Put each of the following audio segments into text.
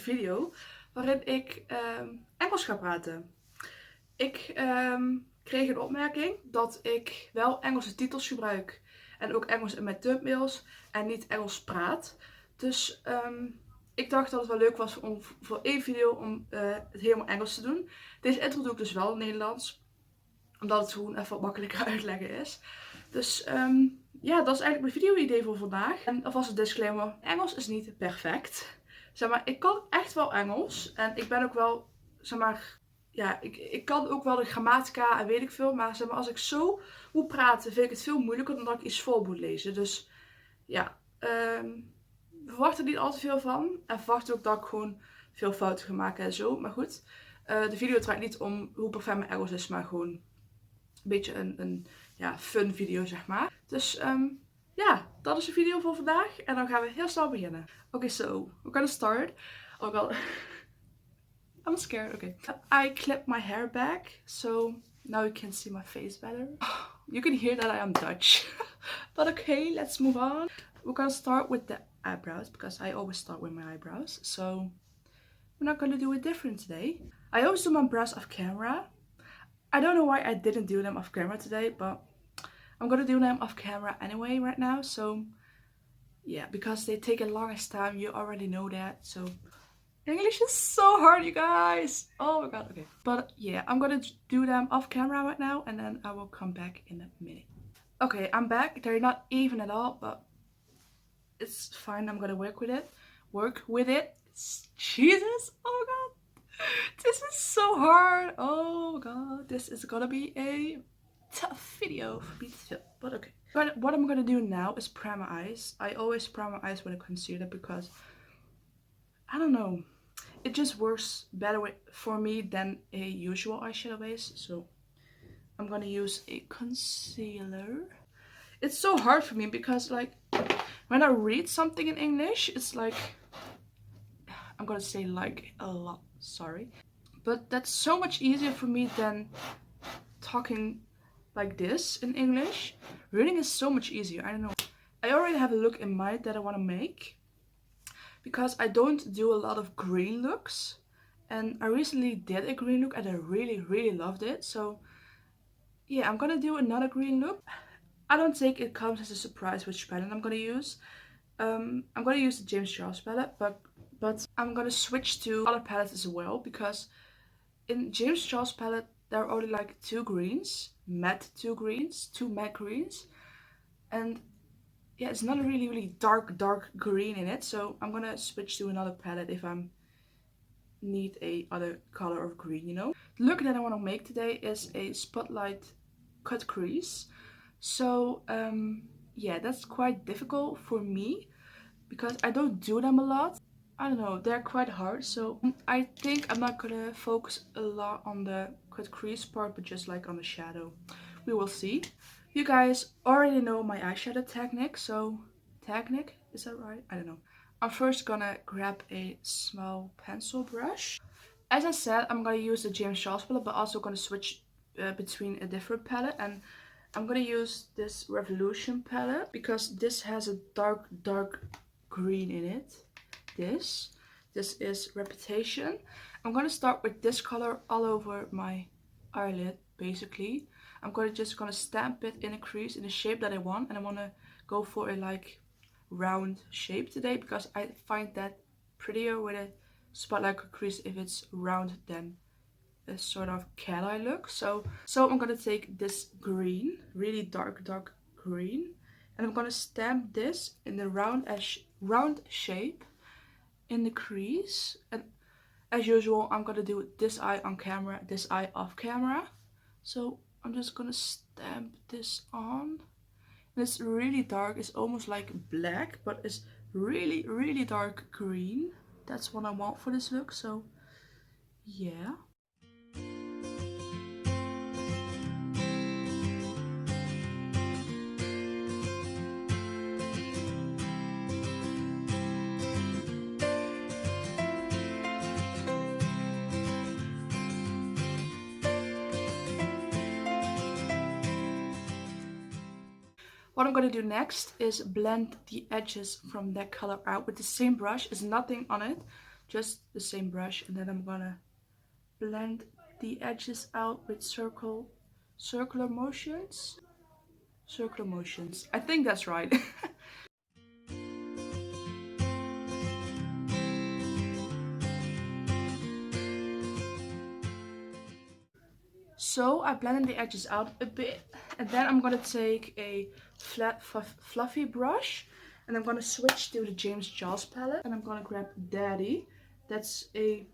video waarin ik Engels ga praten. Ik kreeg een opmerking dat ik wel Engelse titels gebruik en ook Engels in mijn thumbnails en niet Engels praat. Dus ik dacht dat het wel leuk was om voor één video om het helemaal Engels te doen. Deze intro doe ik dus wel in Nederlands, omdat het gewoon even wat makkelijker uitleggen is. Dus ja, dat is eigenlijk mijn video-idee voor vandaag. En alvast een disclaimer, Engels is niet perfect. Zeg maar, ik kan echt wel Engels. En ik ben ook wel, zeg maar, ja, ik kan ook wel de grammatica en weet ik veel. Maar zeg maar, als ik zo moet praten, vind ik het veel moeilijker dan dat ik iets voor moet lezen. Dus ja, verwacht er niet al te veel van. En verwacht ook dat ik gewoon veel fouten ga maken en zo. Maar goed, de video draait niet om hoe perfect mijn Engels is, maar gewoon een beetje een ja, fun video, zeg maar. Dus ja, dat is de video voor vandaag. En dan gaan we heel snel beginnen. Oké, so we're gonna start. Oh god. I'm scared. Okay. I clipped my hair back, so now you can see my face better. You can hear that I am Dutch. But okay, let's move on. We're gonna start with the eyebrows, because I always start with my eyebrows. So we're not gonna do it different today. I always do my brows off camera. I don't know why I didn't do them off camera today, but I'm gonna do them off camera anyway right now. So yeah, because they take a longest time, you already know that. So English is so hard, you guys. Oh my god, okay. But yeah, I'm gonna do them off camera right now, and then I will come back in a minute. Okay, I'm back. They're not even at all, but it's fine. I'm gonna work with it. Jesus, oh god. This is so hard. Oh god, this is gonna be a tough video for me to film, but okay. But what I'm gonna do now is prime my eyes. I always prime my eyes with a concealer because I don't know, it just works better for me than a usual eyeshadow base. So I'm gonna use a concealer. It's so hard for me because like when I read something in English, it's like, I'm gonna say like a lot, sorry, but that's so much easier for me than talking like this in English. Reading is so much easier. I don't know. I already have a look in mind that I want to make because I don't do a lot of green looks, and I recently did a green look and I really loved it. So yeah, I'm gonna do another green look. I don't think it comes as a surprise which palette I'm gonna use. I'm gonna use the James Charles palette, but I'm gonna switch to other palettes as well, because in James Charles palette there are only like two matte greens, and yeah, it's not a really dark green in it. So I'm gonna switch to another palette if I need a other color of green, you know. The look that I want to make today is a spotlight cut crease. So yeah, that's quite difficult for me because I don't do them a lot. I don't know, they're quite hard. So I think I'm not gonna focus a lot on the cut crease part, but just like on the shadow. We will see. You guys already know my eyeshadow technique, so technique, is that right? I don't know. I'm first gonna grab a small pencil brush. As I said, I'm gonna use the James Charles palette, but also gonna switch between a different palette, and I'm gonna use this Revolution palette because this has a dark green in it. This is Reputation. I'm gonna start with this color all over my eyelid, basically. I'm just gonna stamp it in a crease in the shape that I want, and I want to go for a like round shape today because I find that prettier with a spotlight crease if it's round than a sort of cat eye look. So I'm gonna take this green, really dark green, and I'm gonna stamp this in the round shape in the crease. And as usual, I'm gonna do this eye on camera, this eye off camera. So I'm just gonna stamp this on. And it's really dark. It's almost like black, but it's really dark green. That's what I want for this look. So yeah. What I'm going to do next is blend the edges from that color out with the same brush. There's nothing on it, just the same brush, and then I'm gonna blend the edges out with circular motions. Circular motions. I think that's right. So I blended the edges out a bit, and then I'm gonna take a flat fluffy brush, and I'm gonna switch to the James Charles palette, and I'm gonna grab Daddy. That's a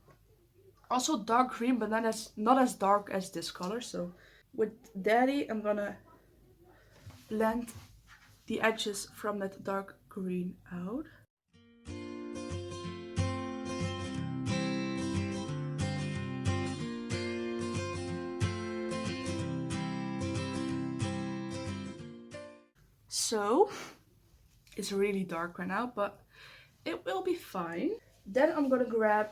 also dark green, but not as dark as this color. So with Daddy, I'm gonna blend the edges from that dark green out. So it's really dark right now, but it will be fine. Then I'm gonna grab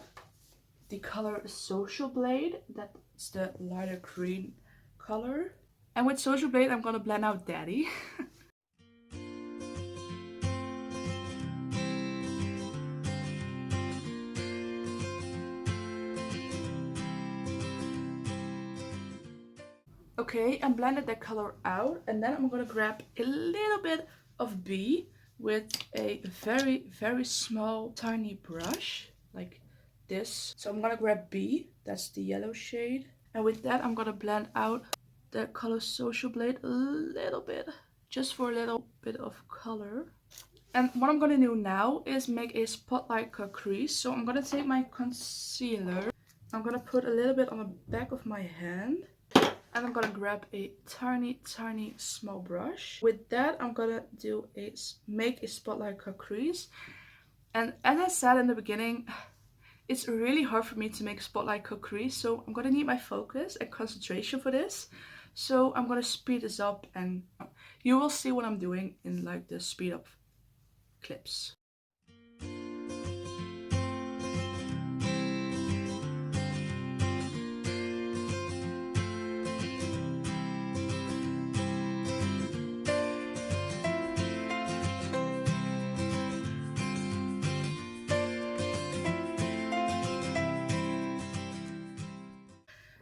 the color Social Blade. That's the lighter green color. And with Social Blade, I'm gonna blend out Daddy. Okay, and blended that color out, and then I'm gonna grab a little bit of B with a very small tiny brush like this. So I'm gonna grab B, that's the yellow shade, and with that I'm gonna blend out the color Social Blade a little bit, just for a little bit of color. And what I'm gonna do now is make a spotlight crease. So I'm gonna take my concealer, I'm gonna put a little bit on the back of my hand, and I'm gonna grab a tiny small brush. With that, I'm gonna make a spotlight crease. And as I said in the beginning, it's really hard for me to make a spotlight crease, so I'm gonna need my focus and concentration for this. So I'm gonna speed this up, and you will see what I'm doing in like the speed up clips.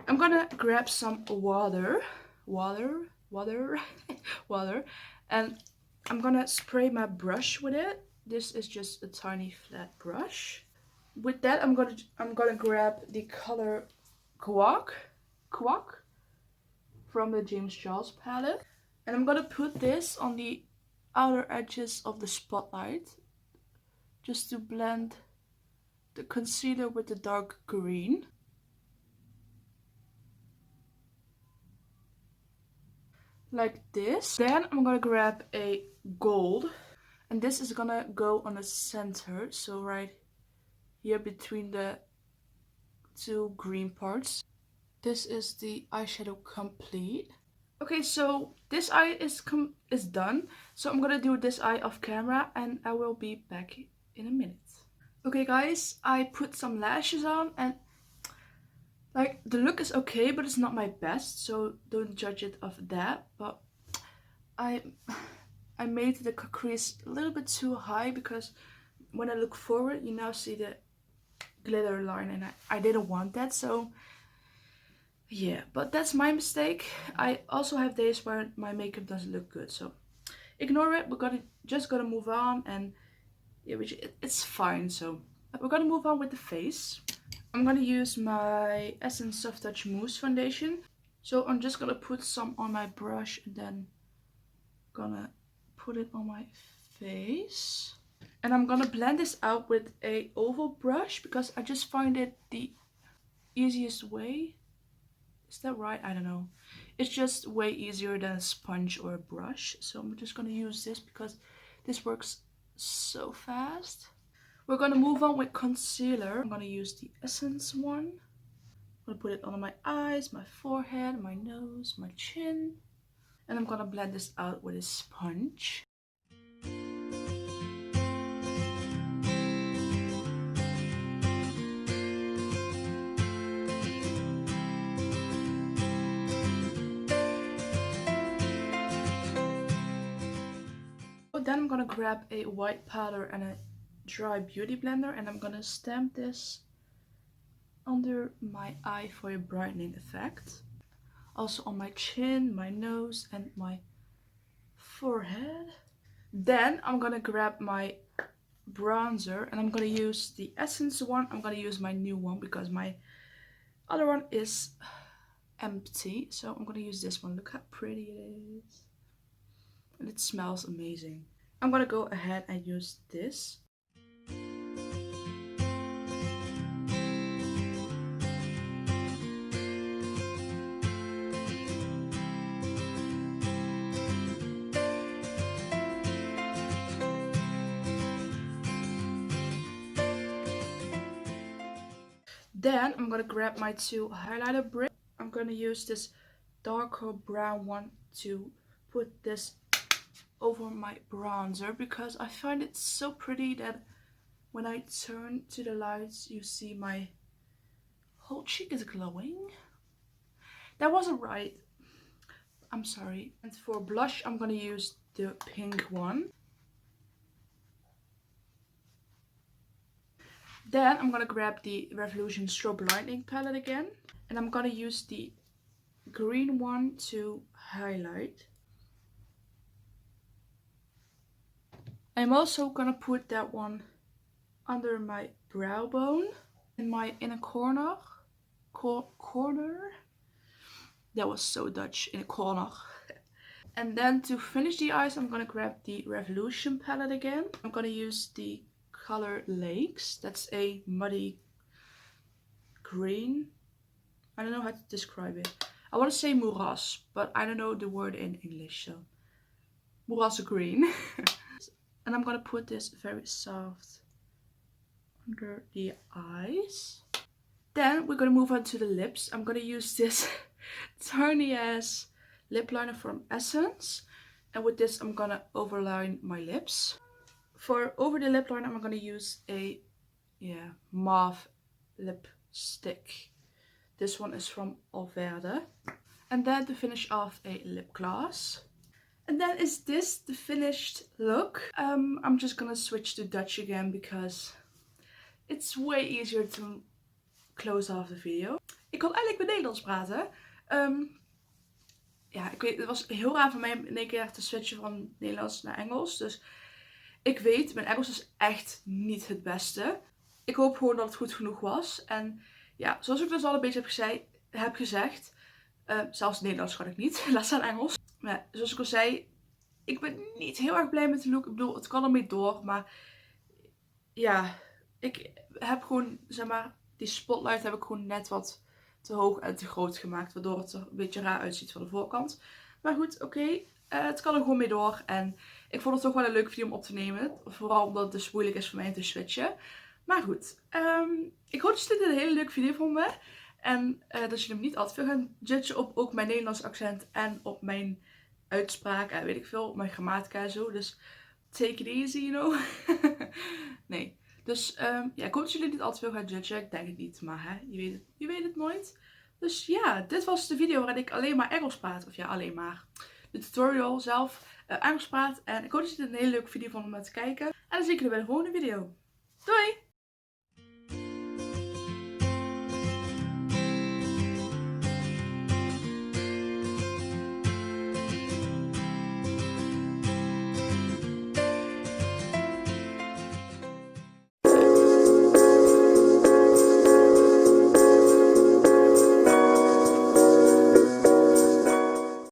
I'm gonna grab some water, and I'm gonna spray my brush with it. This is just a tiny flat brush. With that, I'm gonna grab the color Quack from the James Charles palette, and I'm gonna put this on the outer edges of the spotlight, just to blend the concealer with the dark green. Like this. Then I'm gonna grab a gold, and this is gonna go on the center, so right here between the two green parts. This is the eyeshadow complete. Okay, so this eye is done, so I'm gonna do this eye off camera, and I will be back in a minute. Okay guys, I put some lashes on, and like, the look is okay, but it's not my best, so don't judge it of that. But I made the crease a little bit too high, because when I look forward, you now see the glitter line, and I didn't want that, so yeah. But that's my mistake. I also have days where my makeup doesn't look good, so ignore it. We're just gonna move on, and yeah, it's fine. So we're gonna move on with the face. I'm gonna use my Essence Soft Touch Mousse foundation. So I'm just gonna put some on my brush, and then gonna put it on my face. And I'm gonna blend this out with a oval brush, because I just find it the easiest way. Is that right? I don't know. It's just way easier than a sponge or a brush. So I'm just gonna use this, because this works so fast. We're gonna move on with concealer. I'm gonna use the Essence one. I'm gonna put it on my eyes, my forehead, my nose, my chin. And I'm gonna blend this out with a sponge. Then I'm gonna grab a white powder and a dry beauty blender and I'm gonna stamp this under my eye for a brightening effect. Also on my chin, my nose and my forehead. Then I'm gonna grab my bronzer and I'm gonna use the Essence one. I'm gonna use my new one because my other one is empty. So I'm gonna use this one. Look how pretty it is. And it smells amazing. I'm gonna go ahead and use this. Then I'm gonna grab my two highlighter bricks. I'm gonna use this darker brown one to put this over my bronzer because I find it so pretty that when I turn to the lights you see my whole cheek is glowing. That wasn't right. I'm sorry. And for blush I'm gonna use the pink one. Then I'm gonna grab the Revolution Strobe Lightning palette again. And I'm gonna use the green one to highlight. I'm also gonna put that one under my brow bone. In my inner corner. That was so Dutch, in a corner. And then to finish the eyes I'm gonna grab the Revolution palette again. I'm gonna use the color Lakes. That's a muddy green. I don't know how to describe it. I want to say moeras, but I don't know the word in English. So moeras green. And I'm gonna put this very soft under the eyes. Then we're gonna move on to the lips. I'm gonna use this tiny ass lip liner from Essence. And with this I'm gonna overline my lips. For over the lip liner I'm gonna use a mauve lipstick. This one is from Alverde. And then to finish off a lip gloss. And then is this the finished look. I'm just gonna switch to Dutch again because it's way easier to close off the video. Ik kon eigenlijk met Nederlands praten. Ja, ik weet, het was heel raar voor mij in één keer te switchen van Nederlands naar Engels. Dus ik weet, mijn Engels is echt niet het beste. Ik hoop gewoon dat het goed genoeg was. En ja, zoals ik dus al een beetje heb gezegd. Zelfs Nederlands kan ik niet, laat staan Engels. Maar zoals ik al zei, ik ben niet heel erg blij met de look. Ik bedoel, het kan ermee door. Maar ja, ik heb gewoon, zeg maar, die spotlight heb ik gewoon net wat te hoog en te groot gemaakt. Waardoor het er een beetje raar uitziet van de voorkant. Maar goed, oké. Het kan er gewoon mee door. En ik vond het toch wel een leuke video om op te nemen. Vooral omdat het dus moeilijk is voor mij om te switchen. Maar goed, ik hoop dat jullie dit een hele leuke video vonden. En dat jullie hem niet al te veel gaan judgen op ook mijn Nederlands accent en op mijn uitspraak en weet ik veel, op mijn grammatica en zo. Dus take it easy, you know. Nee. Dus ja, ik hoop dat jullie niet al te veel gaan judgen. Ik denk het niet, maar hè, je weet het nooit. Dus ja, dit was de video waarin ik alleen maar Engels praat. Of ja, alleen maar de tutorial zelf Engels praat. En ik hoop dat jullie dit een hele leuke video vonden om naar te kijken. En dan zie ik jullie bij de volgende video. Doei!